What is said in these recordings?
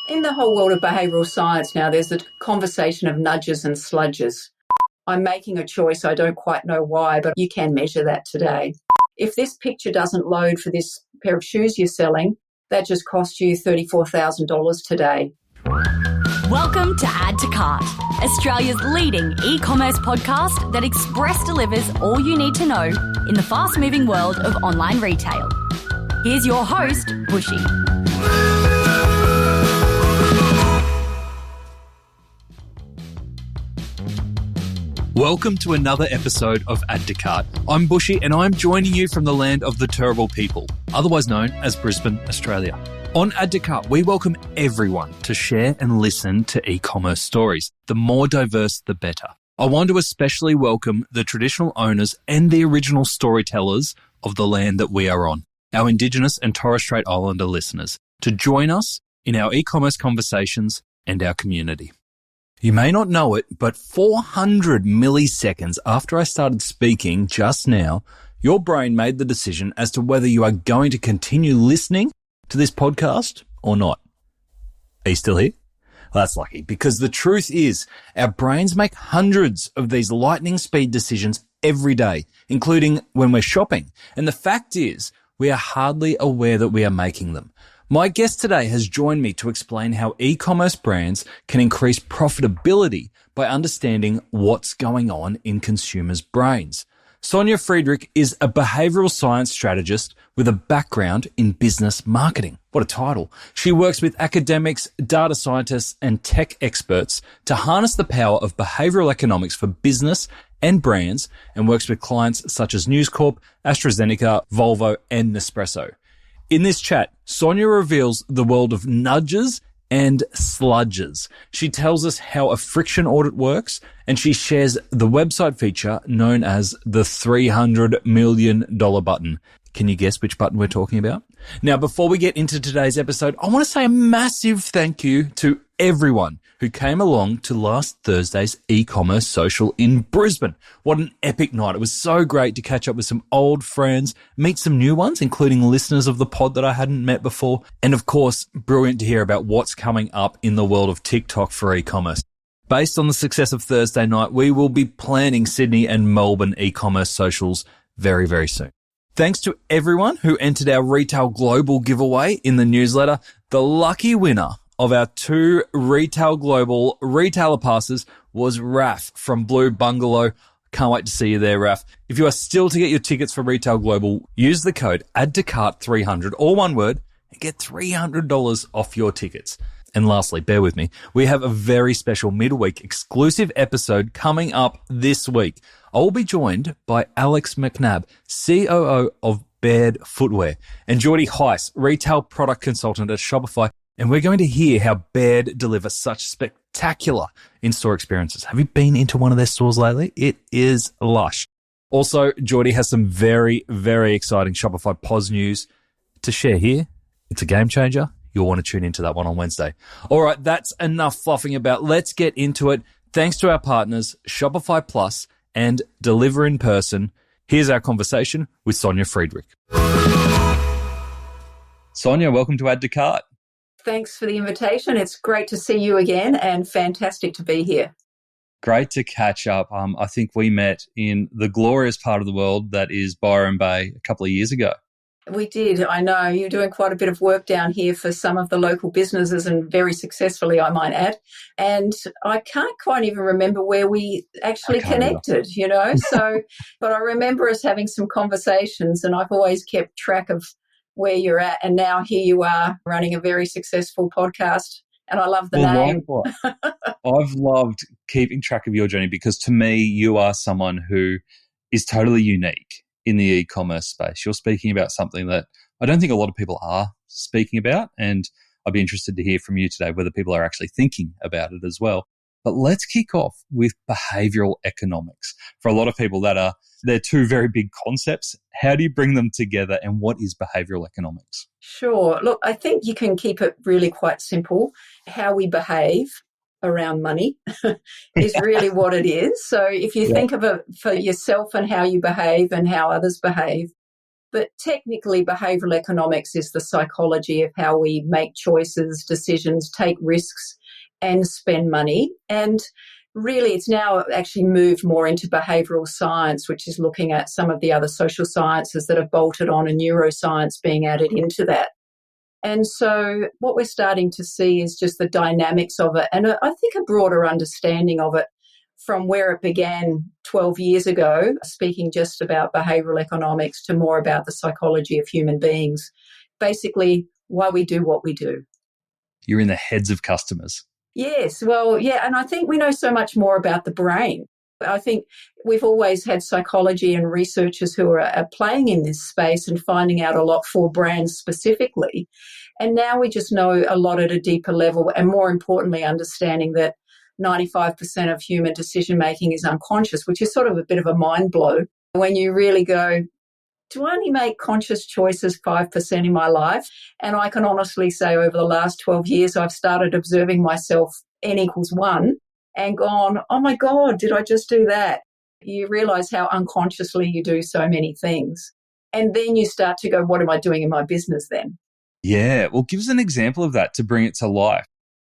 In the whole world of behavioural science now, there's the conversation of nudges and sludges. I'm making a choice, I don't quite know why, but you can measure that today. If this picture doesn't load for this pair of shoes you're selling, that just cost you $34,000 today. Welcome to Add to Cart, Australia's leading e-commerce podcast that express delivers all you need to know in the fast-moving world of online retail. Here's your host, Bushy. Welcome to another episode of Add to Cart. I'm Bushy and I'm joining you from the land of the terrible people, otherwise known as Brisbane, Australia. On Add to Cart, we welcome everyone to share and listen to e-commerce stories. The more diverse, the better. I want to especially welcome the traditional owners and the original storytellers of the land that we are on, our Indigenous and Torres Strait Islander listeners, to join us in our e-commerce conversations and our community. You may not know it, but 400 milliseconds after I started speaking just now, your brain made the decision as to whether you are going to continue listening to this podcast or not. Are you still here? Well, that's lucky, because the truth is our brains make hundreds of these lightning speed decisions every day, including when we're shopping. And the fact is, we are hardly aware that we are making them. My guest today has joined me to explain how e-commerce brands can increase profitability by understanding what's going on in consumers' brains. Sonia Friedrich is a behavioural science strategist with a background in business marketing. What a title. She works with academics, data scientists, and tech experts to harness the power of behavioural economics for business and brands, and works with clients such as News Corp, AstraZeneca, Volvo, and Nespresso. In this chat, Sonia reveals the world of nudges and sludges. She tells us how a friction audit works, and she shares the website feature known as the $300 million button. Can you guess which button we're talking about? Now, before we get into today's episode, I want to say a massive thank you to everyone who came along to last Thursday's e-commerce social in Brisbane. What an epic night. It was so great to catch up with some old friends, meet some new ones, including listeners of the pod that I hadn't met before. And of course, brilliant to hear about what's coming up in the world of TikTok for e-commerce. Based on the success of Thursday night, we will be planning Sydney and Melbourne e-commerce socials very, very soon. Thanks to everyone who entered our Retail Global giveaway in the newsletter. The lucky winner of our 2 Retail Global retailer passes was Raf from Blue Bungalow. Can't wait to see you there, Raf. If you are still to get your tickets for Retail Global, use the code ADDTOCART300, all one word, and get $300 off your tickets. And lastly, bear with me, we have a very special midweek exclusive episode coming up this week. I will be joined by Alex McNabb, COO of Baird Footwear, and Geordie Heiss, retail product consultant at Shopify. And we're going to hear how Baird deliver such spectacular in-store experiences. Have you been into one of their stores lately? It is lush. Also, Geordie has some very, very exciting Shopify POS news to share here. It's a game changer. You'll want to tune into that one on Wednesday. All right, that's enough fluffing about. Let's get into it. Thanks to our partners, Shopify Plus and Deliver in Person. Here's our conversation with Sonia Friedrich. Sonia, welcome to Add to Cart. Thanks for the invitation. It's great to see you again and fantastic to be here. Great to catch up. I think we met in the glorious part of the world that is Byron Bay a couple of years ago. We did. I know you're doing quite a bit of work down here for some of the local businesses, and very successfully, I might add. And I can't quite even remember where we actually connected, but I remember us having some conversations, and I've always kept track of where you're at. And now here you are running a very successful podcast. And I love the name. I've loved keeping track of your journey, because to me, you are someone who is totally unique in the e-commerce space. You're speaking about something that I don't think a lot of people are speaking about, and I'd be interested to hear from you today whether people are actually thinking about it as well. But let's kick off with behavioural economics. For a lot of people, they're 2 very big concepts. How do you bring them together, and what is behavioural economics? Sure. Look, I think you can keep it really quite simple. How we behave around money is really what it is. So if you think of it for yourself and how you behave and how others behave, But technically, behavioural economics is the psychology of how we make choices, decisions, take risks, and spend money. And really, it's now actually moved more into behavioural science, which is looking at some of the other social sciences that have bolted on, and neuroscience being added into that. And so what we're starting to see is just the dynamics of it, and I think a broader understanding of it from where it began 12 years ago, speaking just about behavioural economics, to more about the psychology of human beings, basically why we do what we do. You're in the heads of customers. Yes, well, yeah, and I think we know so much more about the brain. I think we've always had psychology and researchers who are playing in this space and finding out a lot for brands specifically. And now we just know a lot at a deeper level, and more importantly, understanding that 95% of human decision making is unconscious, which is sort of a bit of a mind blow when you really go, do I only make conscious choices 5% in my life? And I can honestly say over the last 12 years, I've started observing myself N equals 1 and gone, oh my God, did I just do that? You realize how unconsciously you do so many things. And then you start to go, what am I doing in my business then? Yeah, well, give us an example of that to bring it to life.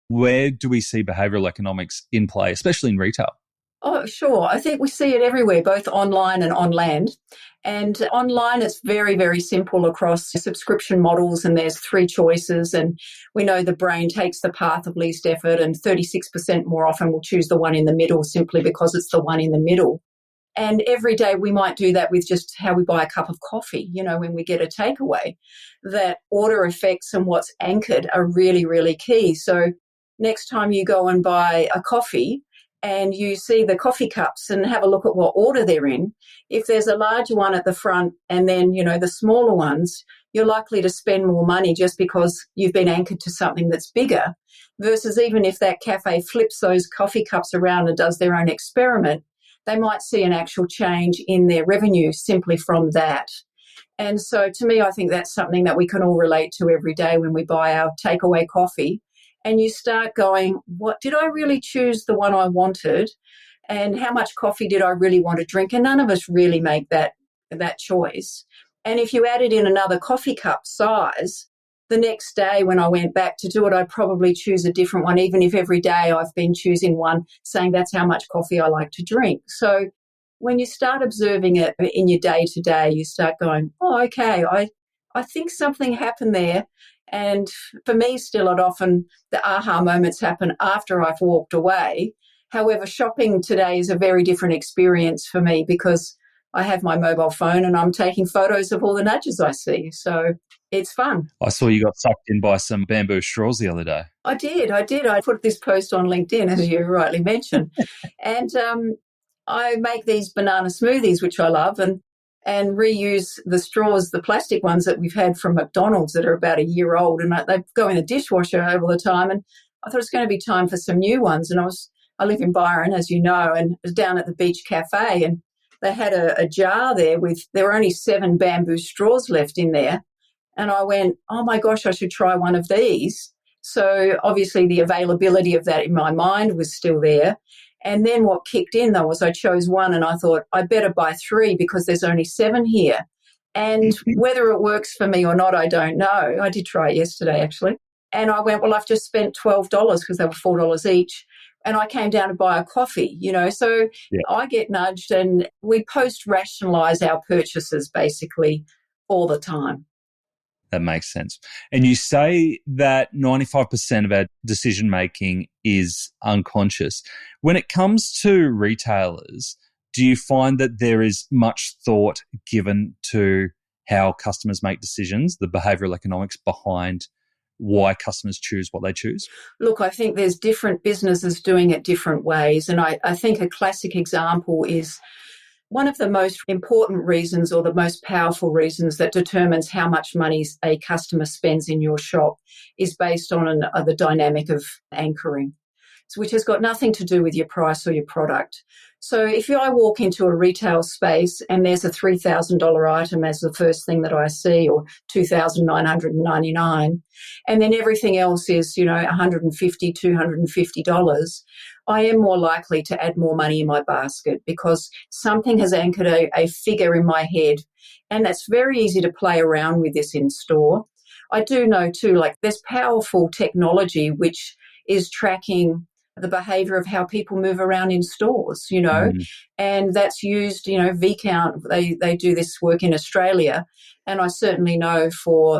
Where do we see behavioural economics in play, especially in retail? Oh, sure. I think we see it everywhere, both online and on land. And online, it's very, very simple across subscription models, and there's 3 choices. And we know the brain takes the path of least effort, and 36% more often will choose the one in the middle simply because it's the one in the middle. And every day we might do that with just how we buy a cup of coffee, when we get a takeaway. That order effects and what's anchored are really, really key. So next time you go and buy a coffee, and you see the coffee cups and have a look at what order they're in, if there's a larger one at the front and then, the smaller ones, you're likely to spend more money just because you've been anchored to something that's bigger, versus even if that cafe flips those coffee cups around and does their own experiment, they might see an actual change in their revenue simply from that. And so to me, I think that's something that we can all relate to every day when we buy our takeaway coffee. And you start going, what did I really choose the one I wanted? And how much coffee did I really want to drink? And none of us really make that choice. And if you added in another coffee cup size, the next day when I went back to do it, I'd probably choose a different one, even if every day I've been choosing one, saying that's how much coffee I like to drink. So when you start observing it in your day-to-day, you start going, oh, okay, I think something happened there. And for me, still, the aha moments happen after I've walked away. However, shopping today is a very different experience for me because I have my mobile phone and I'm taking photos of all the nudges I see. So it's fun. I saw you got sucked in by some bamboo straws the other day. I did. I put this post on LinkedIn, as you rightly mentioned. And I make these banana smoothies, which I love, and reuse the straws, the plastic ones that we've had from McDonald's that are about a year old, and they go in the dishwasher all the time. And I thought it's going to be time for some new ones. And I live in Byron, as you know, and I was down at the Beach Cafe, and they had a jar there there were only 7 bamboo straws left in there. And I went, oh my gosh, I should try one of these. So obviously the availability of that in my mind was still there. And then what kicked in, though, was I chose one and I thought, I better buy 3 because there's only 7 here. And whether it works for me or not, I don't know. I did try it yesterday, actually. And I went, well, I've just spent $12 because they were $4 each. And I came down to buy a coffee, So yeah. I get nudged, and we post-rationalize our purchases basically all the time. That makes sense. And you say that 95% of our decision-making is unconscious. When it comes to retailers, do you find that there is much thought given to how customers make decisions, the behavioural economics behind why customers choose what they choose? Look, I think there's different businesses doing it different ways. And I think a classic example is one of the most important reasons, or the most powerful reasons, that determines how much money a customer spends in your shop is based on the dynamic of anchoring, which has got nothing to do with your price or your product. So if I walk into a retail space and there's a $3,000 item as the first thing that I see, or $2,999, and then everything else is, $150, $250, I am more likely to add more money in my basket because something has anchored a figure in my head. And that's very easy to play around with this in store. I do know too, there's powerful technology which is tracking the behavior of how people move around in stores, and that's used, VCount, they do this work in Australia. And I certainly know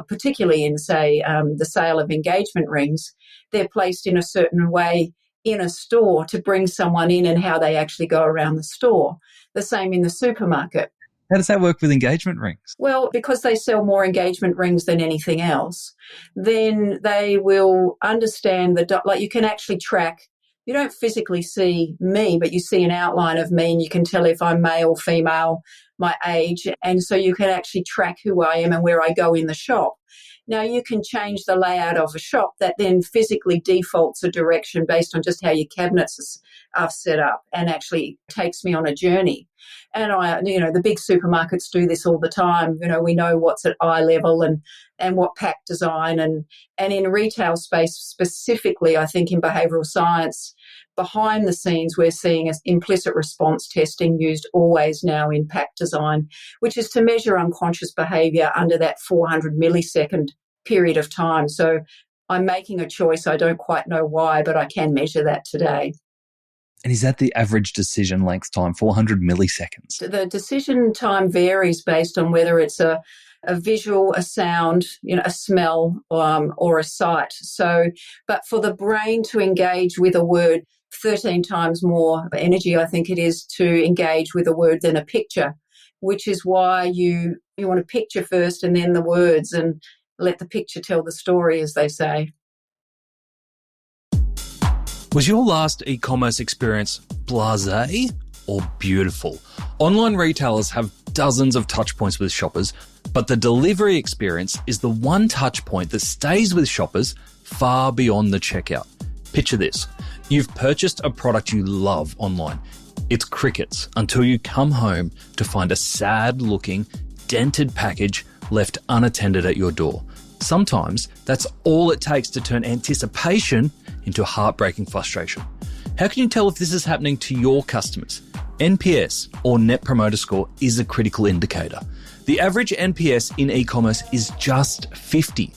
particularly in, say, the sale of engagement rings, they're placed in a certain way in a store to bring someone in and how they actually go around the store. The same in the supermarket. How does that work with engagement rings? Well, because they sell more engagement rings than anything else, then they will understand you can actually track. You don't physically see me, but you see an outline of me and you can tell if I'm male, female, my age. And so you can actually track who I am and where I go in the shop. Now, you can change the layout of a shop that then physically defaults a direction based on just how your cabinets are set up and actually takes me on a journey. And the big supermarkets do this all the time. We know what's at eye level and what pack design. And in retail space specifically, I think in behavioural science, behind the scenes, we're seeing implicit response testing used always now in pack design, which is to measure unconscious behaviour under that 400 millisecond period of time. So I'm making a choice. I don't quite know why, but I can measure that today. And is that the average decision length time, 400 milliseconds? The decision time varies based on whether it's a visual, a sound, a smell, or a sight. So, but for the brain to engage with a word, 13 times more energy, I think it is, to engage with a word than a picture, which is why you want to picture first and then the words and let the picture tell the story, as they say. Was your last e-commerce experience blasé or beautiful? Online retailers have dozens of touch points with shoppers, but the delivery experience is the one touch point that stays with shoppers far beyond the checkout. Picture this. You've purchased a product you love online. It's crickets until you come home to find a sad-looking, dented package left unattended at your door. Sometimes that's all it takes to turn anticipation into heartbreaking frustration. How can you tell if this is happening to your customers? NPS, or Net Promoter Score, is a critical indicator. The average NPS in e-commerce is just 50.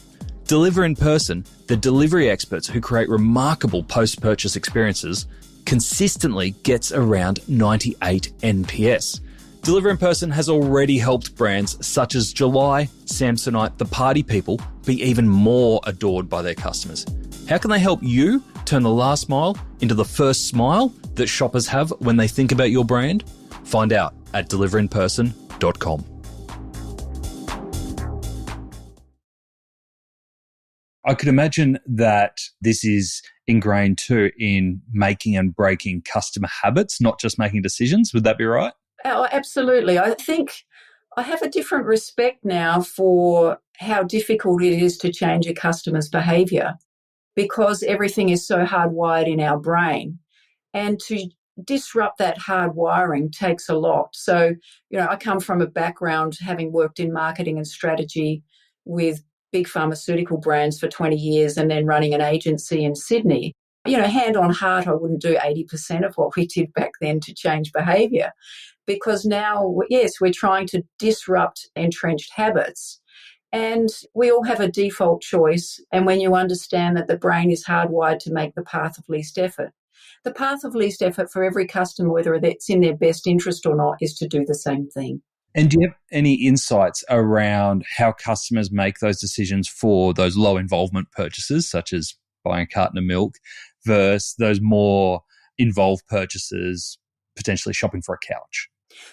Deliver in Person, the delivery experts who create remarkable post-purchase experiences, consistently gets around 98 NPS. Deliver in Person has already helped brands such as July, Samsonite, The Party People be even more adored by their customers. How can they help you turn the last mile into the first smile that shoppers have when they think about your brand? Find out at deliverinperson.com. I could imagine that this is ingrained too in making and breaking customer habits, not just making decisions. Would that be right? Oh, absolutely. I think I have a different respect now for how difficult it is to change a customer's behaviour because everything is so hardwired in our brain. And to disrupt that hardwiring takes a lot. So, I come from a background having worked in marketing and strategy with big pharmaceutical brands for 20 years and then running an agency in Sydney. Hand on heart, I wouldn't do 80% of what we did back then to change behaviour. Because now, yes, we're trying to disrupt entrenched habits and we all have a default choice. And when you understand that the brain is hardwired to make the path of least effort, the path of least effort for every customer, whether it's in their best interest or not, is to do the same thing. And do you have any insights around how customers make those decisions for those low involvement purchases, such as buying a carton of milk, versus those more involved purchases, potentially shopping for a couch?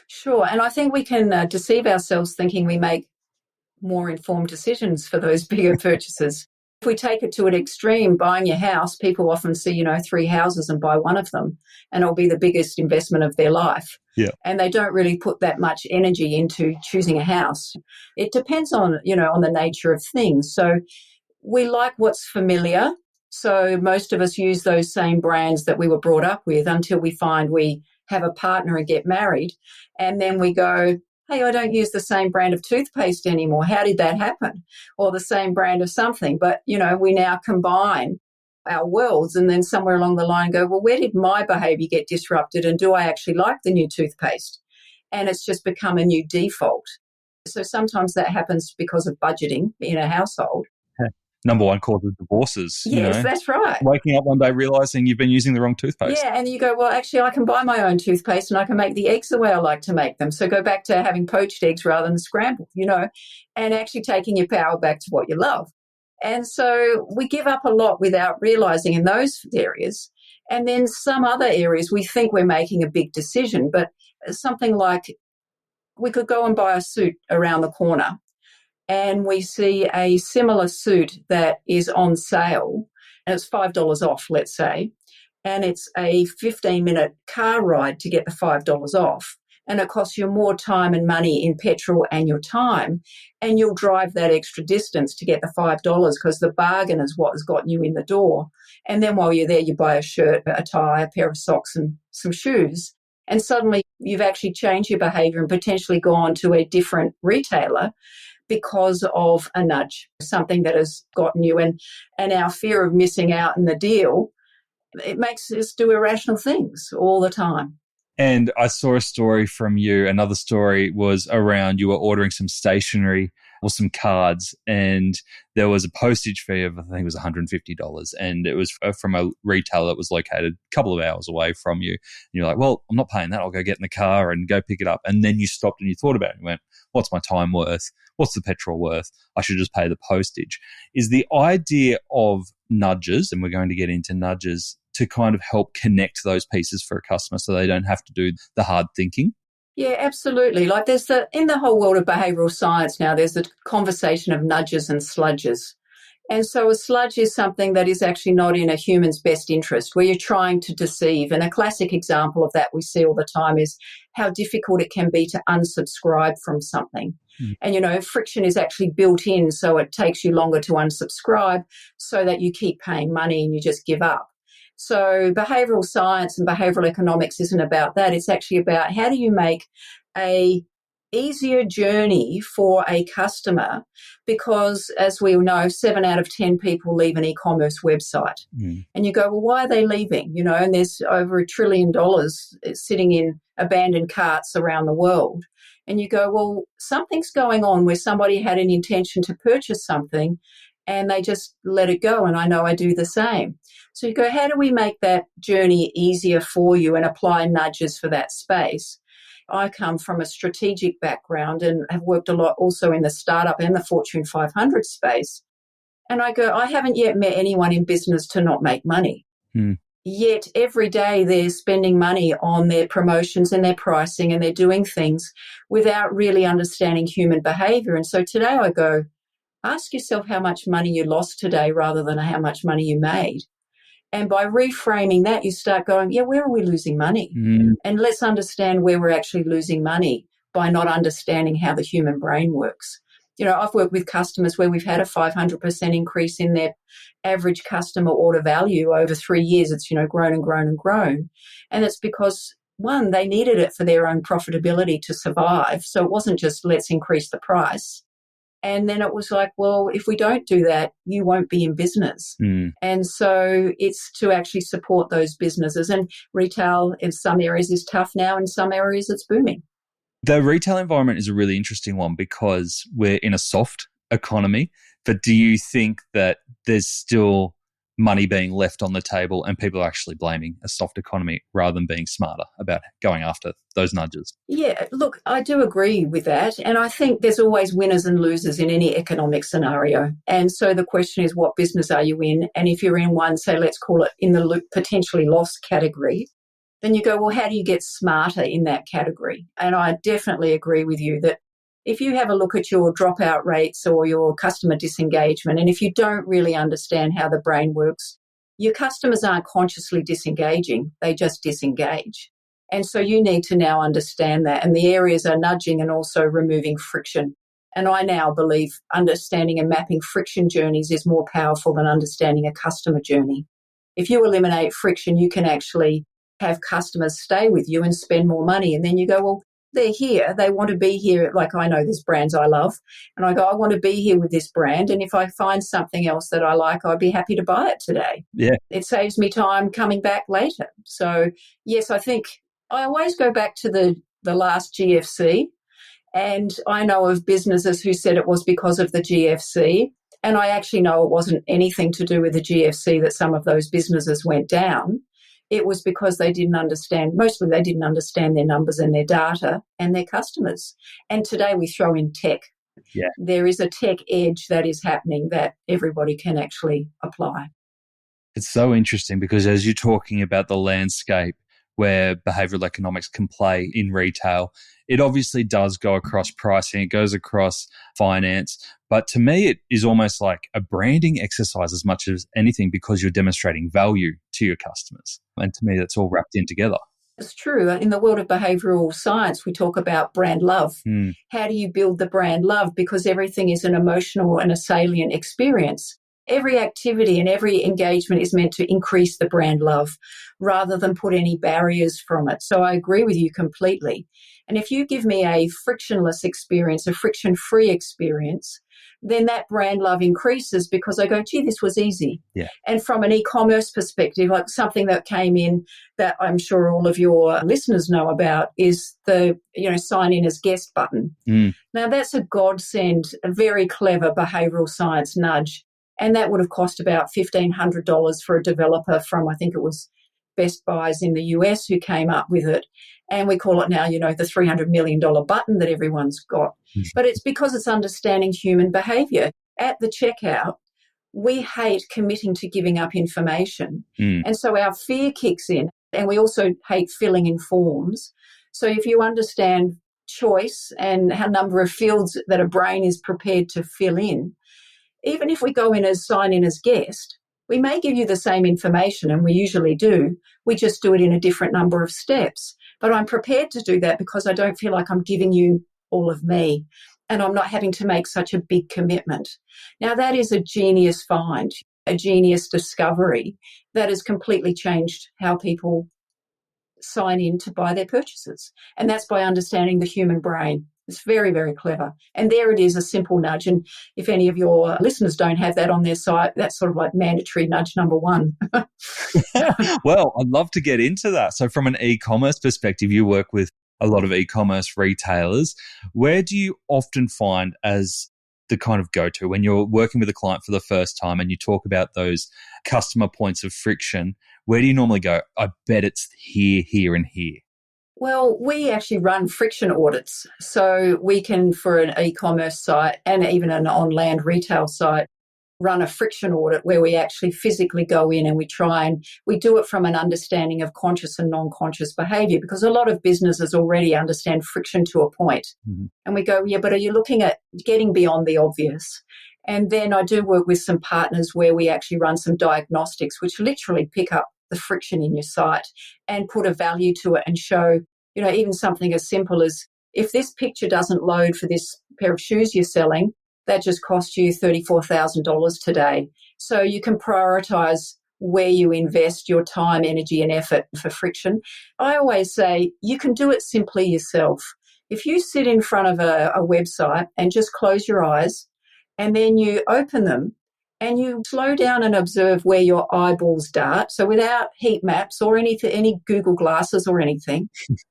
Sure. And I think we can deceive ourselves thinking we make more informed decisions for those bigger purchases. If we take it to an extreme, buying your house, people often see, 3 houses and buy one of them, and it'll be the biggest investment of their life. Yeah. And they don't really put that much energy into choosing a house. It depends on, on the nature of things. So we like what's familiar. So most of us use those same brands that we were brought up with until we find we have a partner and get married, and then we go, hey, I don't use the same brand of toothpaste anymore. How did that happen? Or the same brand of something. But, we now combine our worlds, and then somewhere along the line go, well, where did my behavior get disrupted, and do I actually like the new toothpaste? And it's just become a new default. So sometimes that happens because of budgeting in a household. Number one cause of divorces. Yes, that's right. Waking up one day realizing you've been using the wrong toothpaste. Yeah, and you go, well, actually, I can buy my own toothpaste and I can make the eggs the way I like to make them. So go back to having poached eggs rather than scrambled, and actually taking your power back to what you love. And so we give up a lot without realizing in those areas. And then some other areas we think we're making a big decision, but something like we could go and buy a suit around the corner, and we see a similar suit that is on sale, and it's $5 off, let's say, and it's a 15-minute car ride to get the $5 off, and it costs you more time and money in petrol and your time, and you'll drive that extra distance to get the $5 because the bargain is what has gotten you in the door. And then while you're there, you buy a shirt, a tie, a pair of socks, and some shoes, and suddenly you've actually changed your behavior and potentially gone to a different retailer because of a nudge, something that has gotten you. And our fear of missing out in the deal, it makes us do irrational things all the time. And I saw a story from you. Another story was around you were ordering some stationery or some cards, and there was a postage fee of, I think it was $150. And it was from a retailer that was located a couple of hours away from you. And you're like, well, I'm not paying that. I'll go get in the car and go pick it up. And then you stopped and you thought about it and went, what's my time worth? What's the petrol worth? I should just pay the postage. Is the idea of nudges, and we're going to get into nudges, to kind of help connect those pieces for a customer so they don't have to do the hard thinking? Yeah, absolutely. Like in the whole world of behavioural science now, there's a conversation of nudges and sludges. And so a sludge is something that is actually not in a human's best interest, where you're trying to deceive. And a classic example of that we see all the time is how difficult it can be to unsubscribe from something. And, friction is actually built in, so it takes you longer to unsubscribe so that you keep paying money and you just give up. So behavioural science and behavioural economics isn't about that. It's actually about how do you make a easier journey for a customer, because as we all know, 7 out of 10 people leave an e-commerce website. And you go, well, why are they leaving? And there's over $1 trillion sitting in abandoned carts around the world. And you go, well, something's going on where somebody had an intention to purchase something and they just let it go. And I know I do the same. So you go, how do we make that journey easier for you and apply nudges for that space? I come from a strategic background and have worked a lot also in the startup and the Fortune 500 space. And I go, I haven't yet met anyone in business to not make money. Yet every day they're spending money on their promotions and their pricing, and they're doing things without really understanding human behavior. And so today I go, ask yourself how much money you lost today rather than how much money you made. And by reframing that, you start going, yeah, where are we losing money? And let's understand where we're actually losing money by not understanding how the human brain works. I've worked with customers where we've had a 500% increase in their average customer order value over 3 years. It's, grown and grown and grown. And it's because, one, they needed it for their own profitability to survive. So it wasn't just let's increase the price. And then it was like, well, if we don't do that, you won't be in business. And so it's to actually support those businesses. And retail in some areas is tough now, in some areas it's booming. The retail environment is a really interesting one because we're in a soft economy. But do you think that there's still money being left on the table and people are actually blaming a soft economy rather than being smarter about going after those nudges? Yeah, look, I do agree with that. And I think there's always winners and losers in any economic scenario. And so the question is, what business are you in? And if you're in one, say, let's call it in the potentially lost category, then you go, well, how do you get smarter in that category? And I definitely agree with you that if you have a look at your dropout rates or your customer disengagement, and if you don't really understand how the brain works, your customers aren't consciously disengaging, they just disengage. And so you need to now understand that. And the areas are nudging and also removing friction. And I now believe understanding and mapping friction journeys is more powerful than understanding a customer journey. If you eliminate friction, you can actually have customers stay with you and spend more money. And then you go, well, they're here. They want to be here. Like, I know there's brands I love, and I go, I want to be here with this brand. And if I find something else that I like, I'd be happy to buy it today. Yeah. It saves me time coming back later. So, yes, I think I always go back to the last GFC. And I know of businesses who said it was because of the GFC. And I actually know it wasn't anything to do with the GFC that some of those businesses went down. It was because they didn't understand their numbers and their data and their customers. And today we throw in tech. Yeah. There is a tech edge that is happening that everybody can actually apply. It's so interesting because as you're talking about the landscape where behavioural economics can play in retail, it obviously does go across pricing, it goes across finance. But to me, it is almost like a branding exercise as much as anything because you're demonstrating value to your customers. And to me, that's all wrapped in together. It's true. In the world of behavioural science, we talk about brand love. How do you build the brand love? Because everything is an emotional and a salient experience. Every activity and every engagement is meant to increase the brand love rather than put any barriers from it. So I agree with you completely. And if you give me a frictionless experience, a friction-free experience, then that brand love increases because I go, gee, this was easy. Yeah. And from an e-commerce perspective, like something that came in that I'm sure all of your listeners know about is the, sign in as guest button. Now that's a godsend, a very clever behavioural science nudge. And that would have cost about $1,500 for a developer from, I think it was Best Buys in the US who came up with it. And we call it now, the $300 million button that everyone's got. But it's because it's understanding human behaviour. At the checkout, we hate committing to giving up information. And so our fear kicks in, and we also hate filling in forms. So if you understand choice and how number of fields that a brain is prepared to fill in, even if we go in as sign in as guest, we may give you the same information, and we usually do. We just do it in a different number of steps. But I'm prepared to do that because I don't feel like I'm giving you all of me, and I'm not having to make such a big commitment. Now, that is a genius find, a genius discovery that has completely changed how people sign in to buy their purchases. And that's by understanding the human brain. It's very, very clever. And there it is, a simple nudge. And if any of your listeners don't have that on their site, that's sort of like mandatory nudge number one. Well, I'd love to get into that. So from an e-commerce perspective, you work with a lot of e-commerce retailers. Where do you often find as the kind of go-to when you're working with a client for the first time and you talk about those customer points of friction? Where do you normally go, I bet it's here, here, and here? Well, we actually run friction audits. So we can, for an e-commerce site and even an on-land retail site, run a friction audit where we actually physically go in and we do it from an understanding of conscious and non-conscious behaviour, because a lot of businesses already understand friction to a point. And we go, yeah, but are you looking at getting beyond the obvious? And then I do work with some partners where we actually run some diagnostics, which literally pick up the friction in your site and put a value to it and show, even something as simple as if this picture doesn't load for this pair of shoes you're selling, that just cost you $34,000 today. So you can prioritise where you invest your time, energy and effort for friction. I always say you can do it simply yourself. If you sit in front of a website and just close your eyes and then you open them and you slow down and observe where your eyeballs dart, so without heat maps or any Google glasses or anything,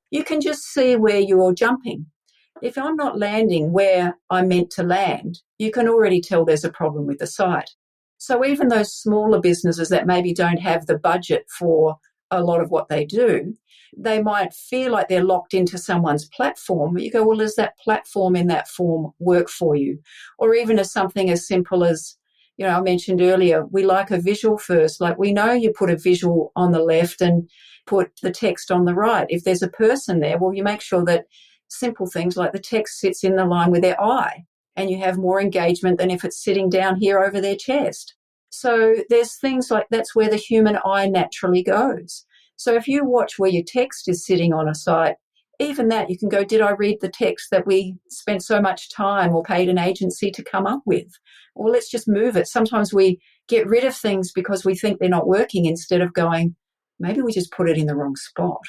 you can just see where you're jumping. If I'm not landing where I'm meant to land, you can already tell there's a problem with the site. So even those smaller businesses that maybe don't have the budget for a lot of what they do, they might feel like they're locked into someone's platform. But you go, well, does that platform in that form work for you? Or even as something as simple as, I mentioned earlier, we like a visual first. Like we know you put a visual on the left and put the text on the right. If there's a person there, well, you make sure that simple things like the text sits in the line with their eye and you have more engagement than if it's sitting down here over their chest. So there's things like that's where the human eye naturally goes. So if you watch where your text is sitting on a site, even that you can go, did I read the text that we spent so much time or paid an agency to come up with? Well, let's just move it. Sometimes we get rid of things because we think they're not working instead of going, maybe we just put it in the wrong spot.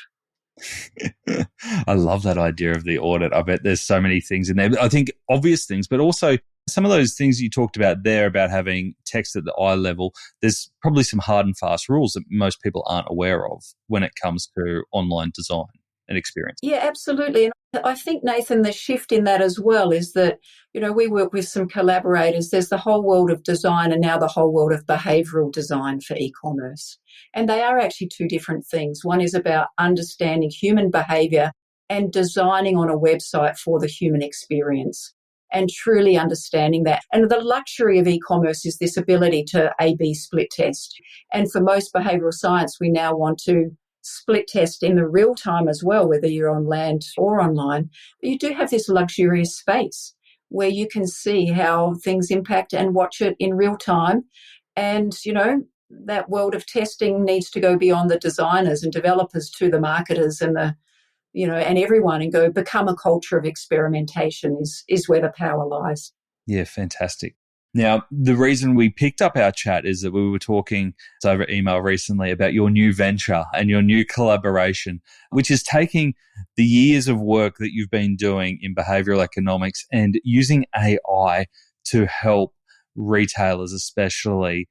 I love that idea of the audit. I bet there's so many things in there. I think obvious things, but also some of those things you talked about there about having text at the eye level, there's probably some hard and fast rules that most people aren't aware of when it comes to online design and experience. Yeah, absolutely. And I think, Nathan, the shift in that as well is that, we work with some collaborators. There's the whole world of design and now the whole world of behavioural design for e-commerce. And they are actually two different things. One is about understanding human behaviour and designing on a website for the human experience and truly understanding that. And the luxury of e-commerce is this ability to A/B split test. And for most behavioural science, we now want to split test in the real time as well, whether you're on land or online. But you do have this luxurious space where you can see how things impact and watch it in real time. And, that world of testing needs to go beyond the designers and developers to the marketers and and everyone, and go become a culture of experimentation is where the power lies. Yeah, fantastic. Now, the reason we picked up our chat is that we were talking over email recently about your new venture and your new collaboration, which is taking the years of work that you've been doing in behavioural economics and using AI to help retailers especially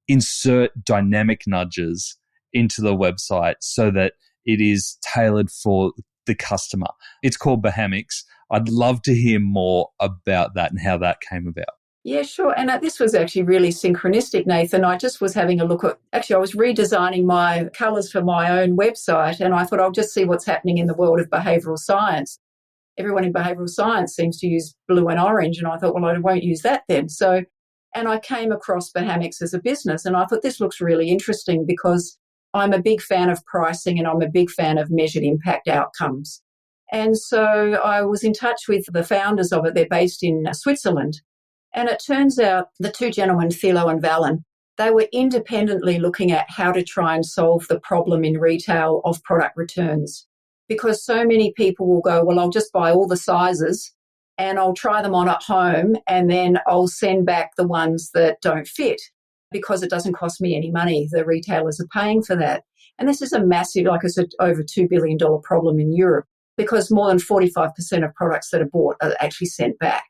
insert dynamic nudges into the website so that it is tailored for the customer. It's called behamics. I'd love to hear more about that and how that came about. Yeah, sure. And this was actually really synchronistic, Nathan. I just was having a look at, I was redesigning my colours for my own website, and I thought I'll just see what's happening in the world of behavioural science. Everyone in behavioural science seems to use blue and orange, and I thought, well, I won't use that then. And I came across behamics as a business, and I thought this looks really interesting because I'm a big fan of pricing and I'm a big fan of measured impact outcomes. And so I was in touch with the founders of it. They're based in Switzerland. And it turns out the two gentlemen, Thilo and Valen, they were independently looking at how to try and solve the problem in retail of product returns. Because so many people will go, well, I'll just buy all the sizes and I'll try them on at home and then I'll send back the ones that don't fit because it doesn't cost me any money. The retailers are paying for that. And this is a massive, like I said, over $2 billion problem in Europe because more than 45% of products that are bought are actually sent back.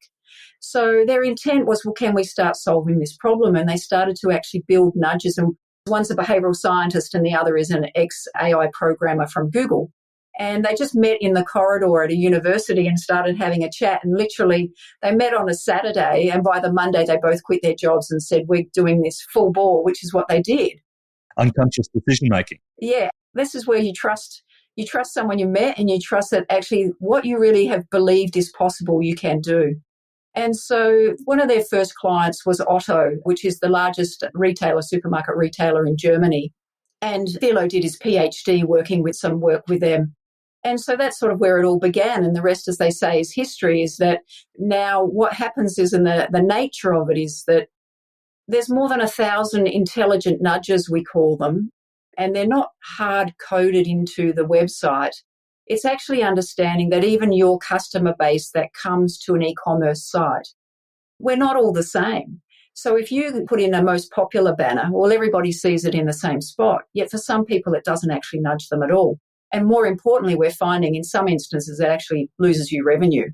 So their intent was, well, can we start solving this problem? And they started to actually build nudges. And one's a behavioural scientist and the other is an ex-AI programmer from Google. And they just met in the corridor at a university and started having a chat. And literally they met on a Saturday, and by the Monday they both quit their jobs and said, we're doing this full bore, which is what they did. Unconscious decision making. Yeah, this is where you trust someone you met, and you trust that actually what you really have believed is possible you can do. And so one of their first clients was Otto, which is the largest supermarket retailer in Germany. And Thilo did his PhD working with some work with them. And so that's sort of where it all began. And the rest, as they say, is history, is that now what happens is, and the nature of it is that there's more than 1,000 intelligent nudges, we call them, and they're not hard-coded into the website. It's actually understanding that even your customer base that comes to an e-commerce site, we're not all the same. So if you put in a most popular banner, well, everybody sees it in the same spot. Yet for some people, it doesn't actually nudge them at all. And more importantly, we're finding in some instances it actually loses you revenue.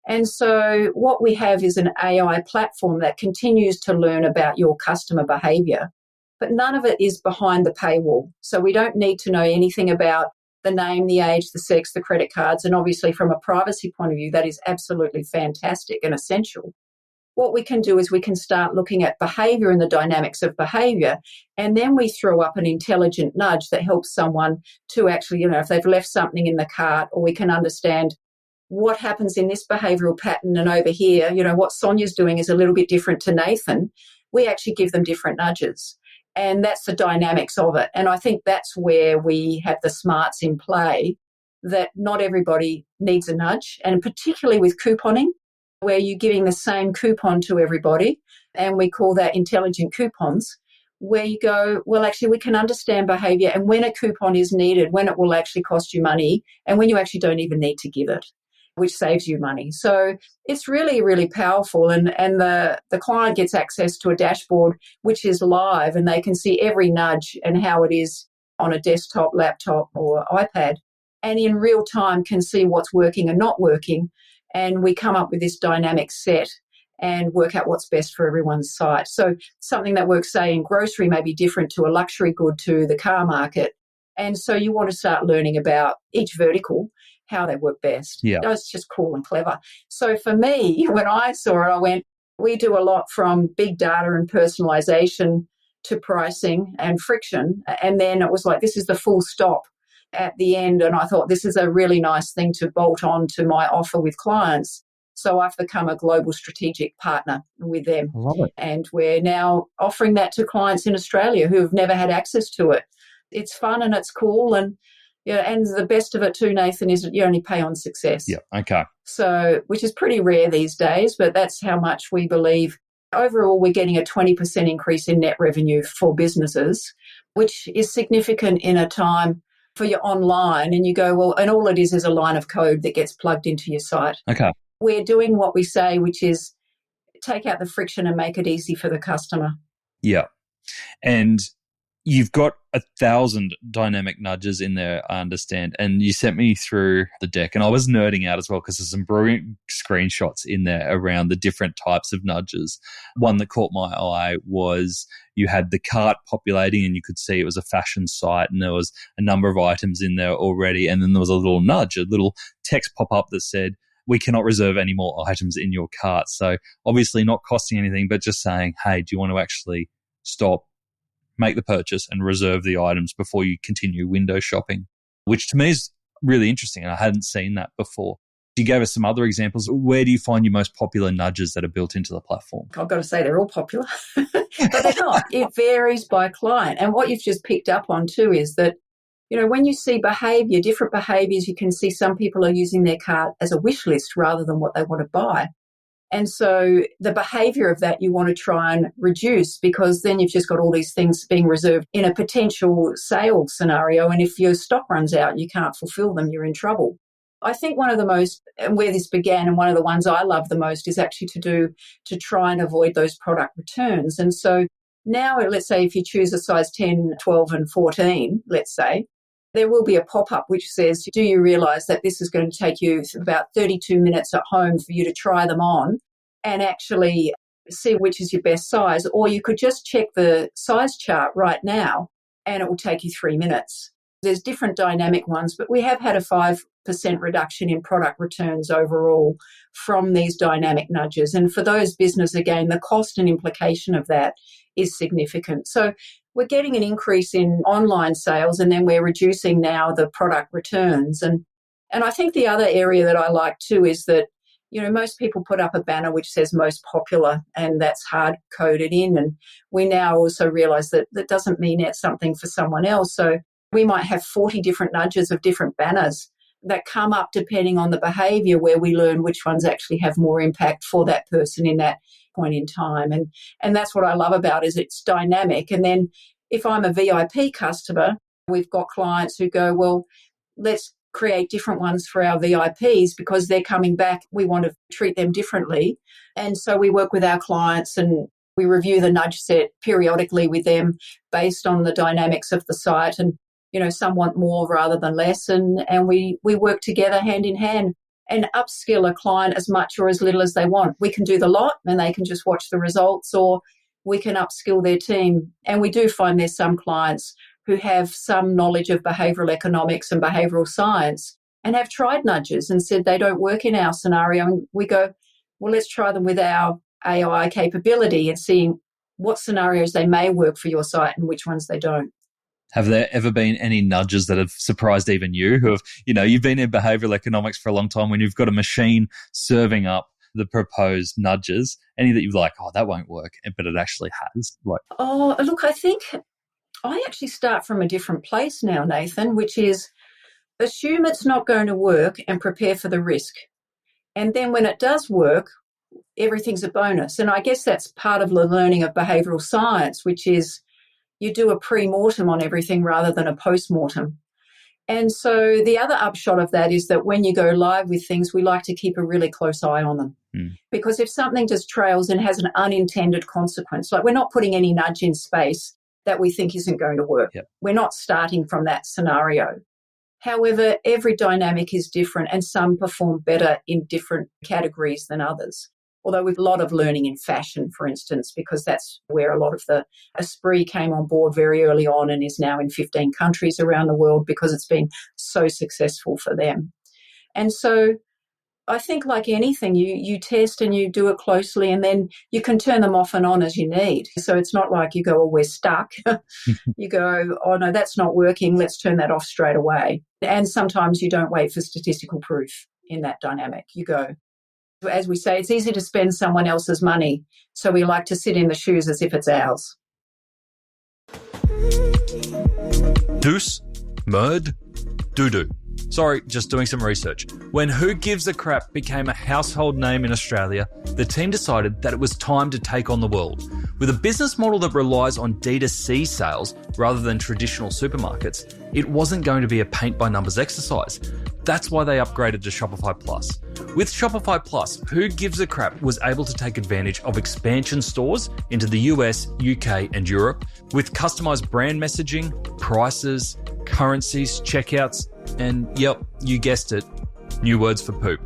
And so what we have is an AI platform that continues to learn about your customer behavior, but none of it is behind the paywall. So we don't need to know anything about the name, the age, the sex, the credit cards. And obviously from a privacy point of view, that is absolutely fantastic and essential. What we can do is we can start looking at behavior and the dynamics of behavior, and then we throw up an intelligent nudge that helps someone to actually, if they've left something in the cart, or we can understand what happens in this behavioral pattern, and over here, what Sonia's doing is a little bit different to Nathan. We actually give them different nudges, and that's the dynamics of it. And I think that's where we have the smarts in play, that not everybody needs a nudge, and particularly with couponing, where you're giving the same coupon to everybody, and we call that intelligent coupons, where you go, well, actually, we can understand behavior and when a coupon is needed, when it will actually cost you money, and when you actually don't even need to give it, which saves you money. So it's really, really powerful. And the client gets access to a dashboard which is live, and they can see every nudge and how it is on a desktop, laptop, or iPad, and in real time can see what's working and not working. And we come up with this dynamic set and work out what's best for everyone's site. So something that works, say, in grocery may be different to a luxury good to the car market. And so you want to start learning about each vertical, how they work best. Yeah. It's just cool and clever. So for me, when I saw it, I went, we do a lot from big data and personalization to pricing and friction. And then it was like, this is the full stop at the end. And I thought this is a really nice thing to bolt on to my offer with clients. So I've become a global strategic partner with them. I love it. And we're now offering that to clients in Australia who have never had access to it. It's fun and it's cool. And and the best of it too, Nathan, is that you only pay on success. Yeah, okay. So, which is pretty rare these days, but that's how much we believe. Overall, we're getting a 20% increase in net revenue for businesses, which is significant in a time for your online. And you go, well, and all it is a line of code that gets plugged into your site. Okay. We're doing what we say, which is take out the friction and make it easy for the customer. Yeah. And you've got 1,000 dynamic nudges in there, I understand. And you sent me through the deck, and I was nerding out as well because there's some brilliant screenshots in there around the different types of nudges. One that caught my eye was you had the cart populating and you could see it was a fashion site and there was a number of items in there already. And then there was a little nudge, a little text pop up that said, we cannot reserve any more items in your cart. So obviously not costing anything, but just saying, hey, do you want to actually stop, make the purchase and reserve the items before you continue window shopping, which to me is really interesting. And I hadn't seen that before. You gave us some other examples. Where do you find your most popular nudges that are built into the platform? I've got to say they're all popular, but they're not. It varies by client. And what you've just picked up on too is that, when you see behavior, different behaviors, you can see some people are using their cart as a wish list rather than what they want to buy. And so the behavior of that you want to try and reduce, because then you've just got all these things being reserved in a potential sale scenario. And if your stock runs out, you can't fulfill them, you're in trouble. I think one of the most, and where this began, and one of the ones I love the most is actually to try and avoid those product returns. And so now, let's say if you choose a size 10, 12 and 14, let's say, there will be a pop-up which says, do you realise that this is going to take you about 32 minutes at home for you to try them on and actually see which is your best size? Or you could just check the size chart right now and it will take you 3 minutes. There's different dynamic ones, but we have had a 5% reduction in product returns overall from these dynamic nudges. And for those businesses, again, the cost and implication of that is significant. So we're getting an increase in online sales, and then we're reducing now the product returns. And I think the other area that I like too is that, most people put up a banner which says most popular, and that's hard coded in. And we now also realize that that doesn't mean it's something for someone else. So we might have 40 different nudges of different banners that come up depending on the behavior, where we learn which ones actually have more impact for that person in that point in time. And that's what I love about it, is it's dynamic. And then if I'm a VIP customer, we've got clients who go, well, let's create different ones for our VIPs because they're coming back. We want to treat them differently. And so we work with our clients and we review the nudge set periodically with them based on the dynamics of the site. And, some want more rather than less. And we work together hand in hand and upskill a client as much or as little as they want. We can do the lot and they can just watch the results, or we can upskill their team. And we do find there's some clients who have some knowledge of behavioural economics and behavioural science and have tried nudges and said they don't work in our scenario. And we go, well, let's try them with our AI capability and seeing what scenarios they may work for your site and which ones they don't. Have there ever been any nudges that have surprised even you, who have, you've been in behavioural economics for a long time, when you've got a machine serving up the proposed nudges, any that you're like, oh, that won't work, but it actually has? Oh, look, I think I actually start from a different place now, Nathan, which is assume it's not going to work and prepare for the risk. And then when it does work, everything's a bonus. And I guess that's part of the learning of behavioural science, which is you do a pre-mortem on everything rather than a post-mortem. And so the other upshot of that is that when you go live with things, we like to keep a really close eye on them. Because if something just trails and has an unintended consequence, like we're not putting any nudge in space that we think isn't going to work. Yep. We're not starting from that scenario. However, every dynamic is different and some perform better in different categories than others. Although we've a lot of learning in fashion, for instance, because that's where a lot of the Esprit came on board very early on and is now in 15 countries around the world because it's been so successful for them. And so I think like anything, you test and you do it closely and then you can turn them off and on as you need. So it's not like you go, oh, we're stuck. You go, oh, no, that's not working. Let's turn that off straight away. And sometimes you don't wait for statistical proof in that dynamic. You go, as we say, it's easy to spend someone else's money. So we like to sit in the shoes as if it's ours. Deuce, merd, doo-doo. Sorry, just doing some research. When Who Gives a Crap became a household name in Australia, the team decided that it was time to take on the world. With a business model that relies on D2C sales rather than traditional supermarkets, it wasn't going to be a paint-by-numbers exercise. That's why they upgraded to Shopify Plus. With Shopify Plus, Who Gives a Crap was able to take advantage of expansion stores into the US, UK, and Europe with customized brand messaging, prices, currencies, checkouts, and yep, you guessed it, new words for poop.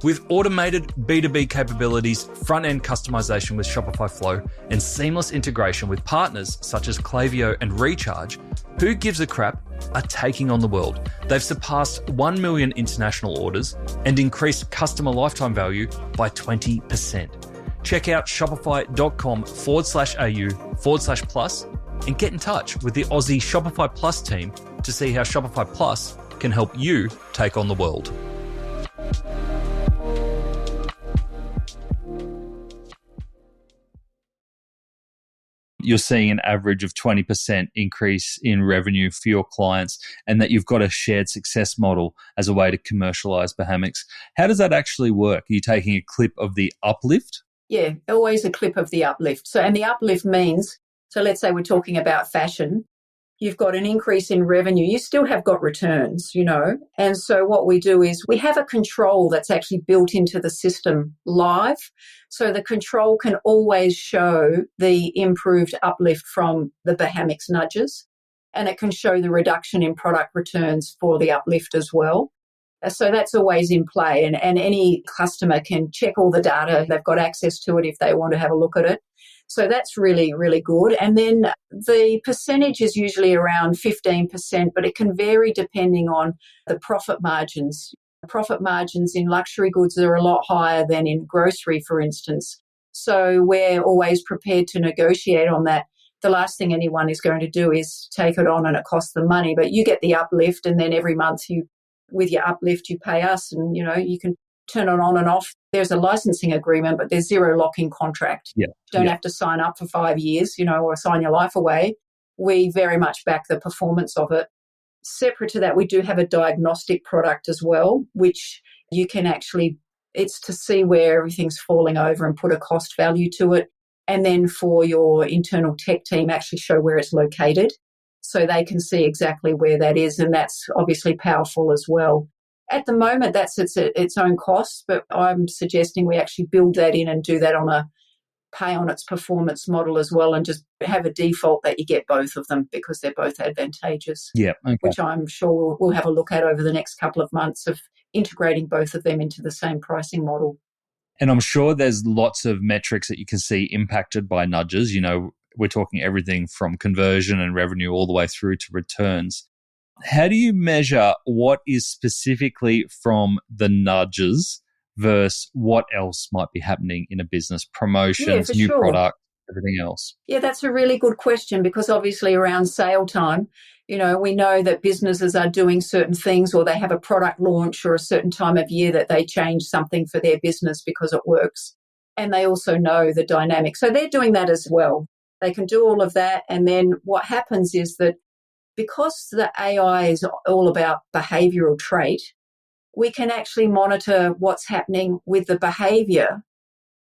With automated B2B capabilities, front-end customization with Shopify Flow, and seamless integration with partners such as Klaviyo and Recharge, Who Gives a Crap are taking on the world. They've surpassed 1 million international orders and increased customer lifetime value by 20%. Check out shopify.com/au/plus and get in touch with the Aussie Shopify Plus team to see how Shopify Plus can help you take on the world. You're seeing an average of 20% increase in revenue for your clients and that you've got a shared success model as a way to commercialize behamics. How does that actually work? Are you taking a clip of the uplift? Yeah, always a clip of the uplift. So, and the uplift means, so let's say we're talking about fashion. You've got an increase in revenue. You still have got returns, And so what we do is we have a control that's actually built into the system live. So the control can always show the improved uplift from the behamics nudges, and it can show the reduction in product returns for the uplift as well. So that's always in play, and any customer can check all the data. They've got access to it if they want to have a look at it. So that's really, really good. And then the percentage is usually around 15%, but it can vary depending on the profit margins. Profit margins in luxury goods are a lot higher than in grocery, for instance. So we're always prepared to negotiate on that. The last thing anyone is going to do is take it on and it costs them money, but you get the uplift, and then every month with your uplift, you pay us, and you can turn it on and off. There's a licensing agreement, but there's zero lock-in contract. Yeah. You don't have to sign up for 5 years, or sign your life away. We very much back the performance of it. Separate to that, we do have a diagnostic product as well, which you can it's to see where everything's falling over and put a cost value to it. And then for your internal tech team, actually show where it's located so they can see exactly where that is. And that's obviously powerful as well. At the moment, that's its own cost, but I'm suggesting we actually build that in and do that on a pay on its performance model as well, and just have a default that you get both of them because they're both advantageous. Yeah, okay. Which I'm sure we'll have a look at over the next couple of months of integrating both of them into the same pricing model. And I'm sure there's lots of metrics that you can see impacted by nudges. We're talking everything from conversion and revenue all the way through to returns. How do you measure what is specifically from the nudges versus what else might be happening in a business? Promotions, new product, everything else. Yeah, that's a really good question, because obviously around sale time, we know that businesses are doing certain things, or they have a product launch or a certain time of year that they change something for their business because it works. And they also know the dynamic. So they're doing that as well. They can do all of that. And then what happens is that because the AI is all about behavioural trait, we can actually monitor what's happening with the behaviour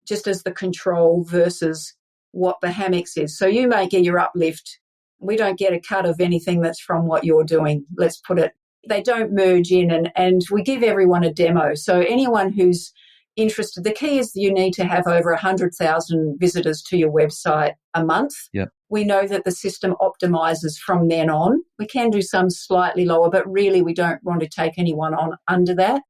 just as the control versus what behamics is. So you may get your uplift. We don't get a cut of anything that's from what you're doing. Let's put it, they don't merge in, and we give everyone a demo. So anyone who's interested, the key is you need to have over 100,000 visitors to your website a month. Yep. we know that the system optimizes from then on. We can do some slightly lower, but really we don't want to take anyone on under that.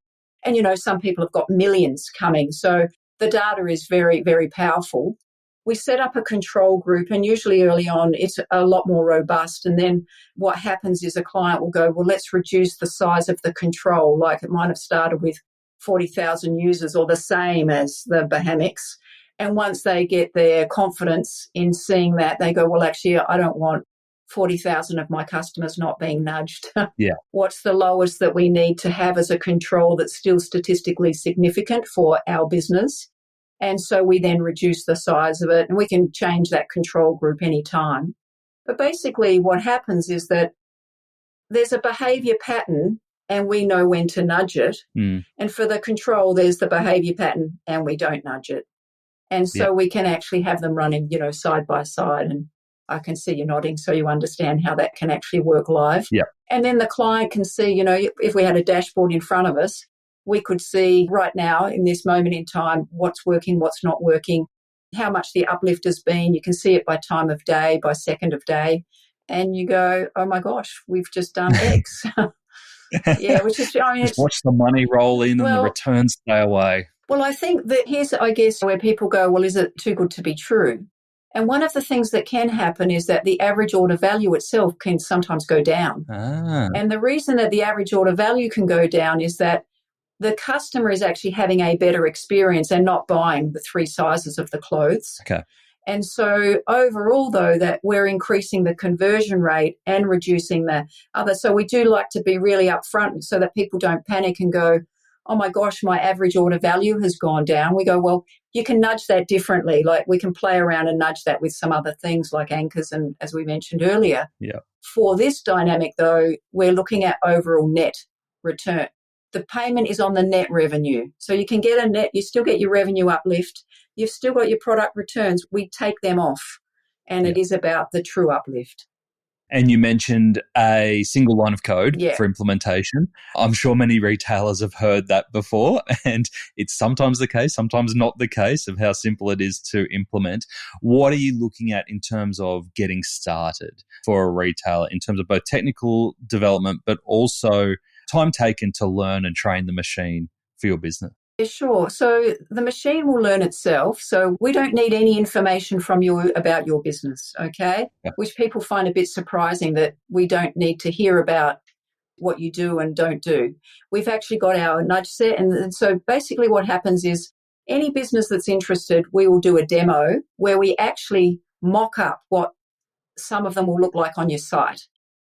And, some people have got millions coming. So the data is very, very powerful. We set up a control group, and usually early on it's a lot more robust. And then what happens is a client will go, well, let's reduce the size of the control. Like it might have started with 40,000 users or the same as the behamics. And once they get their confidence in seeing that, they go, well, actually, I don't want 40,000 of my customers not being nudged. Yeah. What's the lowest that we need to have as a control that's still statistically significant for our business? And so we then reduce the size of it, and we can change that control group anytime. But basically what happens is that there's a behavior pattern and we know when to nudge it. And for the control, there's the behavior pattern and we don't nudge it. And so we can actually have them running, side by side. And I can see you nodding, so you understand how that can actually work live. Yeah. And then the client can see, if we had a dashboard in front of us, we could see right now in this moment in time what's working, what's not working, how much the uplift has been. You can see it by time of day, by second of day. And you go, oh my gosh, we've just done X. Yeah, which is, just watch the money roll in and the returns stay away. Well, I think that here's, where people go, well, is it too good to be true? And one of the things that can happen is that the average order value itself can sometimes go down. And the reason that the average order value can go down is that the customer is actually having a better experience and not buying the 3 sizes of the clothes. Okay. And so overall, though, that we're increasing the conversion rate and reducing the other. So we do like to be really upfront so that people don't panic and go, oh my gosh, my average order value has gone down. We go, well, you can nudge that differently. Like we can play around and nudge that with some other things like anchors and as we mentioned earlier. Yeah. For this dynamic, though, we're looking at overall net return. The payment is on the net revenue. So you can get a net, you still get your revenue uplift. You've still got your product returns. We take them off. And it is about the true uplift. And you mentioned a single line of code for implementation. I'm sure many retailers have heard that before, and it's sometimes the case, sometimes not the case of how simple it is to implement. What are you looking at in terms of getting started for a retailer in terms of both technical development, but also time taken to learn and train the machine for your business? Yeah, sure. So the machine will learn itself. So we don't need any information from you about your business, okay? Yeah. Which people find a bit surprising that we don't need to hear about what you do and don't do. We've actually got our nudge set. And so basically what happens is any business that's interested, we will do a demo where we actually mock up what some of them will look like on your site.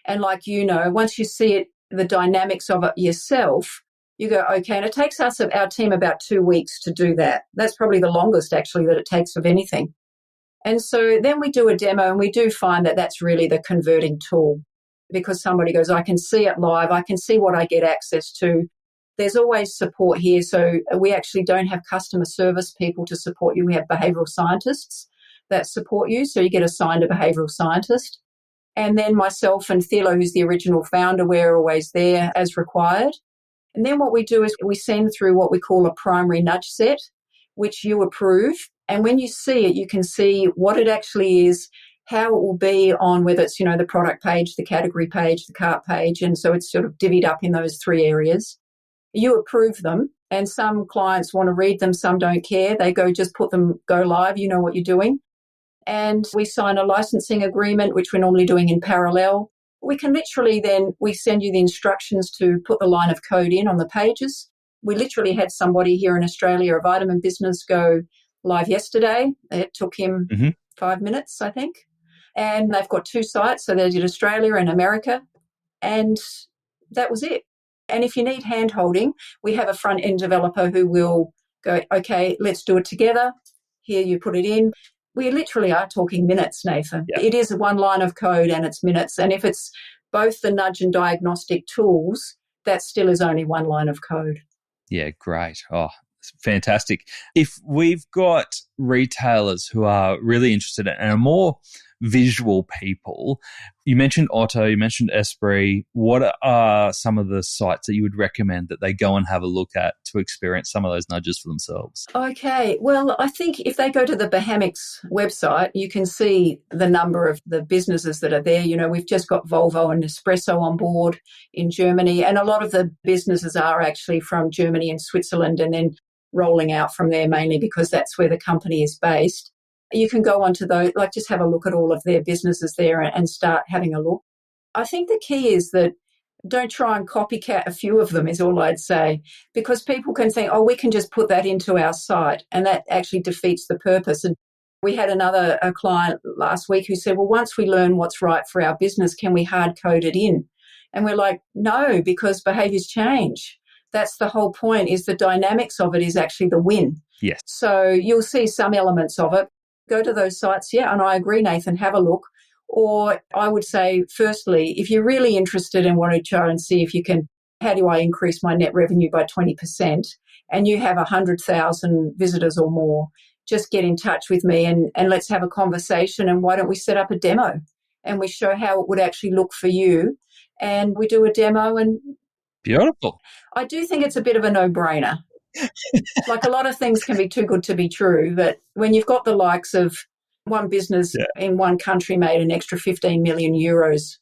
And like, once you see it, the dynamics of it yourself, you go, okay, and it takes our team about 2 weeks to do that. That's probably the longest actually that it takes of anything. And so then we do a demo and we do find that that's really the converting tool because somebody goes, I can see it live. I can see what I get access to. There's always support here. So we actually don't have customer service people to support you. We have behavioural scientists that support you. So you get assigned a behavioural scientist. And then myself and Thilo, who's the original founder, we're always there as required. And then what we do is we send through what we call a primary nudge set, which you approve. And when you see it, you can see what it actually is, how it will be on whether it's, the product page, the category page, the cart page. And so it's sort of divvied up in those 3 areas. You approve them. And some clients want to read them, some don't care. They go, just put them, go live, you know what you're doing. And we sign a licensing agreement, which we're normally doing in parallel. We can literally we send you the instructions to put the line of code in on the pages. We literally had somebody here in Australia, a vitamin business, go live yesterday. It took him 5 minutes, I think. And they've got 2 sites. So they did Australia and America. And that was it. And if you need hand-holding, we have a front-end developer who will go, okay, let's do it together. Here, you put it in. We literally are talking minutes, Nathan. Yep. It is 1 line of code and it's minutes. And if it's both the nudge and diagnostic tools, that still is only 1 line of code. Yeah, great. Oh, fantastic. If we've got retailers who are really interested and are more visual people. You mentioned Otto, you mentioned Esprit. What are some of the sites that you would recommend that they go and have a look at to experience some of those nudges for themselves? Okay. Well, I think if they go to the behamics website, you can see the number of the businesses that are there. You know, we've just got Volvo and Nespresso on board in Germany, and a lot of the businesses are actually from Germany and Switzerland, and then rolling out from there mainly because that's where the company is based. You can go onto those, like just have a look at all of their businesses there and start having a look. I think the key is that don't try and copycat a few of them is all I'd say, because people can think, oh, we can just put that into our site, and that actually defeats the purpose. And we had a client last week who said, well, once we learn what's right for our business, can we hard code it in? And we're like, no, because behaviors change. That's the whole point, is the dynamics of it is actually the win. Yes. So you'll see some elements of it. Go to those sites. Yeah, and I agree, Nathan, have a look. Or I would say, firstly, if you're really interested and want to try and see if you can, how do I increase my net revenue by 20%, and you have 100,000 visitors or more, just get in touch with me and let's have a conversation. And why don't we set up a demo and we show how it would actually look for you, and we do a demo. And beautiful. I do think it's a bit of a no-brainer. Like a lot of things can be too good to be true, but when you've got the likes of one business in one country made an extra 15 million euros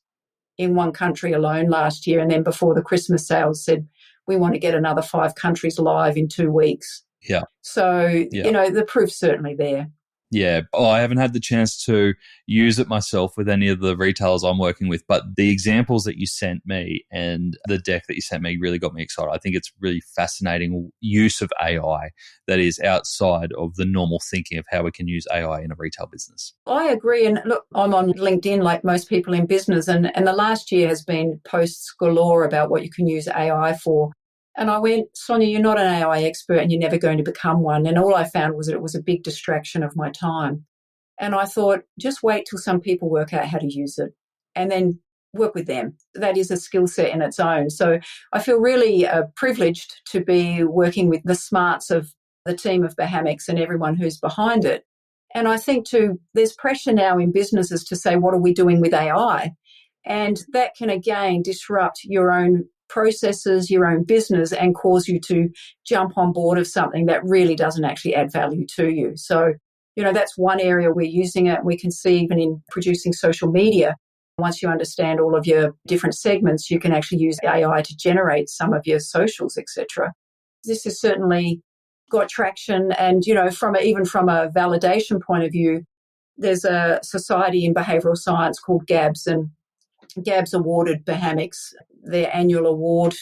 in one country alone last year, and then before the Christmas sales said, we want to get another 5 countries live in 2 weeks. Yeah. So, you know, the proof's certainly there. Yeah. I haven't had the chance to use it myself with any of the retailers I'm working with, but the examples that you sent me and the deck that you sent me really got me excited. I think it's really fascinating use of AI that is outside of the normal thinking of how we can use AI in a retail business. I agree. And look, I'm on LinkedIn like most people in business, and the last year has been posts galore about what you can use AI for. And I went, Sonia, you're not an AI expert and you're never going to become one. And all I found was that it was a big distraction of my time. And I thought, just wait till some people work out how to use it and then work with them. That is a skill set in its own. So I feel really privileged to be working with the smarts of the team of behamics and everyone who's behind it. And I think too, there's pressure now in businesses to say, what are we doing with AI? And that can again disrupt your own processes, your own business, and cause you to jump on board of something that really doesn't actually add value to you. So, you know, that's one area we're using it. We can see even in producing social media, once you understand all of your different segments, you can actually use AI to generate some of your socials, etc. This has certainly got traction. And, you know, even from a validation point of view, there's a society in behavioural science called GABS, and GABS awarded behamics their annual award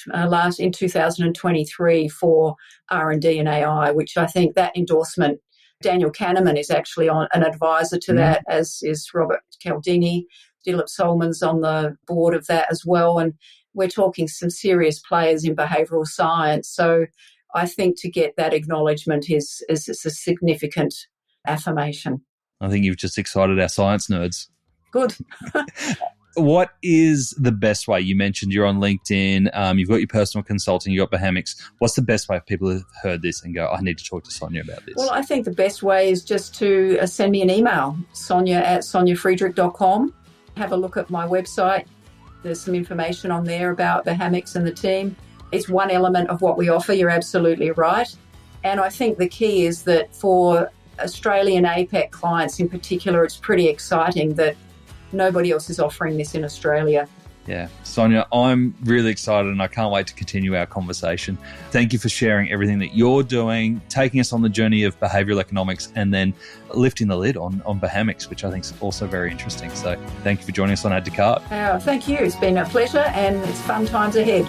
in 2023 for R&D and AI, which I think that endorsement, Daniel Kahneman is actually an advisor to that, as is Robert Cialdini. Dilip Solman's on the board of that as well. And we're talking some serious players in behavioural science. So I think to get that acknowledgement is a significant affirmation. I think you've just excited our science nerds. Good. What is the best way? You mentioned you're on LinkedIn, you've got your personal consulting, you've got behamics. What's the best way if people have heard this and go, I need to talk to Sonia about this? Well, I think the best way is just to send me an email, sonia@soniafriedrich.com. Have a look at my website. There's some information on there about behamics and the team. It's one element of what we offer. You're absolutely right. And I think the key is that for Australian APAC clients in particular, it's pretty exciting that nobody else is offering this in Australia. Yeah. Sonia, I'm really excited and I can't wait to continue our conversation. Thank you for sharing everything that you're doing, taking us on the journey of behavioural economics and then lifting the lid on behamics, which I think is also very interesting. So thank you for joining us on Add to Cart. Thank you. It's been a pleasure and it's fun times ahead.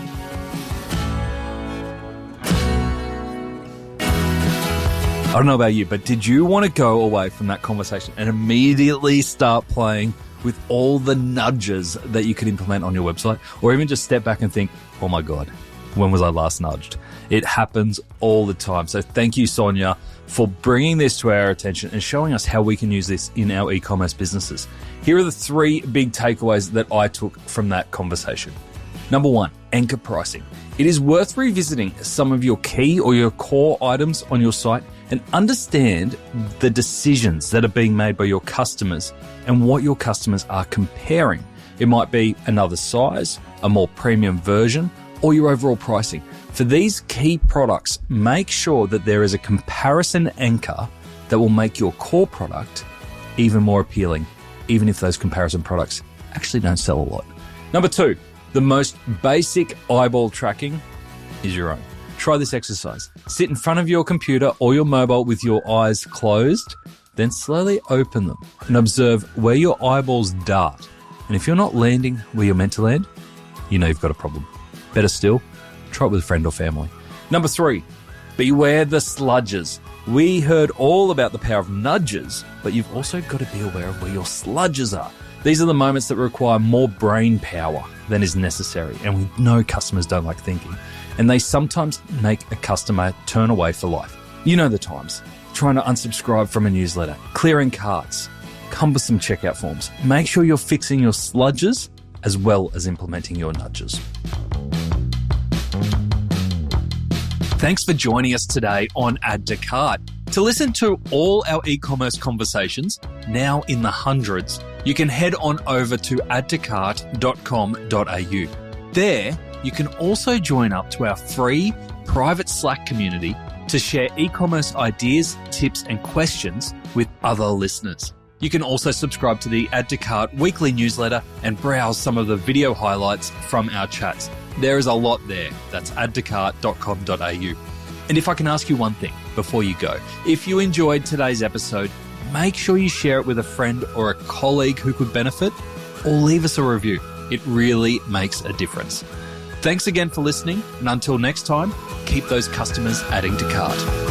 I don't know about you, but did you want to go away from that conversation and immediately start playing with all the nudges that you could implement on your website, or even just step back and think, oh my God, when was I last nudged? It happens all the time. So thank you, Sonia, for bringing this to our attention and showing us how we can use this in our e-commerce businesses. Here are the 3 big takeaways that I took from that conversation. Number 1, anchor pricing. It is worth revisiting some of your key or your core items on your site and understand the decisions that are being made by your customers and what your customers are comparing. It might be another size, a more premium version, or your overall pricing. For these key products, make sure that there is a comparison anchor that will make your core product even more appealing, even if those comparison products actually don't sell a lot. Number 2, the most basic eyeball tracking is your own. Try this exercise. Sit in front of your computer or your mobile with your eyes closed, then slowly open them and observe where your eyeballs dart. And if you're not landing where you're meant to land, you know you've got a problem. Better still, try it with a friend or family. Number 3, beware the sludges. We heard all about the power of nudges, but you've also got to be aware of where your sludges are. These are the moments that require more brain power than is necessary, and we know customers don't like thinking, and they sometimes make a customer turn away for life. You know the times. Trying to unsubscribe from a newsletter, clearing carts, cumbersome checkout forms. Make sure you're fixing your sludges as well as implementing your nudges. Thanks for joining us today on Add to Cart. To listen to all our e-commerce conversations, now in the hundreds, you can head on over to addtocart.com.au. There, you can also join up to our free private Slack community to share e-commerce ideas, tips, and questions with other listeners. You can also subscribe to the Add to Cart weekly newsletter and browse some of the video highlights from our chats. There is a lot there. That's addtocart.com.au. And if I can ask you one thing before you go, if you enjoyed today's episode, make sure you share it with a friend or a colleague who could benefit, or leave us a review. It really makes a difference. Thanks again for listening, and until next time, keep those customers adding to cart.